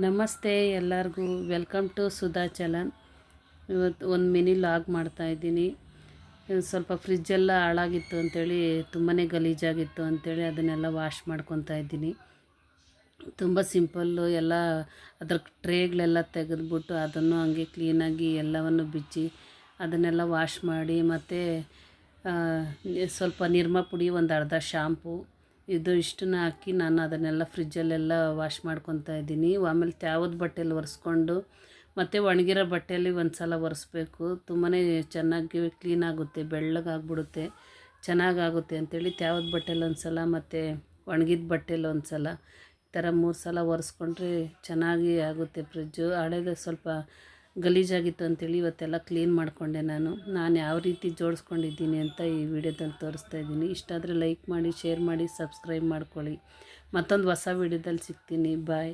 ನಮಸ್ತೆ ಎಲ್ಲರಿಗೂ, welcome to Sudha challan. ಇವತ್ತು ಒಂದು ಮಿನಿ ಲಾಗ್ ಮಾಡ್ತಾಯಿದ್ದೀನಿ. ಸ್ವಲ್ಪ ಫ್ರಿಜ್ಜೆಲ್ಲ ಹಾಳಾಗಿತ್ತು ಅಂಥೇಳಿ, ತುಂಬಾ ಗಲೀಜಾಗಿತ್ತು ಅಂಥೇಳಿ ಅದನ್ನೆಲ್ಲ ವಾಶ್ ಮಾಡ್ಕೊತಾ ಇದ್ದೀನಿ. ತುಂಬ ಸಿಂಪಲ್ಲು. ಎಲ್ಲ ಅದ್ರ ಟ್ರೇಗಳೆಲ್ಲ ತೆಗೆದುಬಿಟ್ಟು ಅದನ್ನು ಹಂಗೆ ಕ್ಲೀನಾಗಿ ಎಲ್ಲವನ್ನು ಬಿಚ್ಚಿ ಅದನ್ನೆಲ್ಲ ವಾಶ್ ಮಾಡಿ, ಮತ್ತು ಸ್ವಲ್ಪ ನಿರ್ಮಾ ಪುಡಿ, ಒಂದು ಅರ್ಧ ಶಾಂಪು, ಇಷ್ಟನ್ನ ಹಾಕಿ ನಾನು ಅದನ್ನೆಲ್ಲ ಫ್ರಿಜ್ಜಲ್ಲೆಲ್ಲ ವಾಶ್ ಮಾಡ್ಕೊತಾ ಇದ್ದೀನಿ. ಆಮೇಲೆ ತ್ಯಾವದ ಬಟ್ಟೆಯಲ್ಲಿ ಒರೆಸ್ಕೊಂಡು ಮತ್ತು ಒಣಗಿರೋ ಬಟ್ಟೆಯಲ್ಲಿ ಒಂದು ಸಲ ಒರೆಸ್ಬೇಕು. ತುಂಬಾ ಚೆನ್ನಾಗಿ ಕ್ಲೀನಾಗುತ್ತೆ, ಬೆಳ್ಳಗಾಗ್ಬಿಡುತ್ತೆ, ಚೆನ್ನಾಗಾಗುತ್ತೆ ಅಂಥೇಳಿ ತ್ಯಾವದ ಬಟ್ಟೆಯಲ್ಲಿ ಒಂದು ಸಲ ಮತ್ತು ಒಣಗಿದ ಬಟ್ಟೆಯಲ್ಲಿ ಒಂದು ಸಲ, ಈ ಥರ 3 ಸಲ ಒರೆಸ್ಕೊಂಡ್ರೆ ಚೆನ್ನಾಗಿ ಆಗುತ್ತೆ. ಫ್ರಿಜ್ಜು ಹಳೇದು ಸ್ವಲ್ಪ ಗಲೀಜಾಗಿತ್ತು ಅಂಥೇಳಿ ಇವತ್ತೆಲ್ಲ ಕ್ಲೀನ್ ಮಾಡಿಕೊಂಡೆ. ನಾನು ಯಾವ ರೀತಿ ಜೋಡಿಸ್ಕೊಂಡಿದ್ದೀನಿ ಅಂತ ಈ ವಿಡಿಯೋದಲ್ಲಿ ತೋರಿಸ್ತಾ ಇದ್ದೀನಿ. ಇಷ್ಟ ಆದರೆ ಲೈಕ್ ಮಾಡಿ, ಶೇರ್ ಮಾಡಿ, ಸಬ್ಸ್ಕ್ರೈಬ್ ಮಾಡ್ಕೊಳ್ಳಿ. ಮತ್ತೊಂದು ಹೊಸ ವಿಡಿಯೋದಲ್ಲಿ ಸಿಗ್ತೀನಿ. ಬಾಯ್.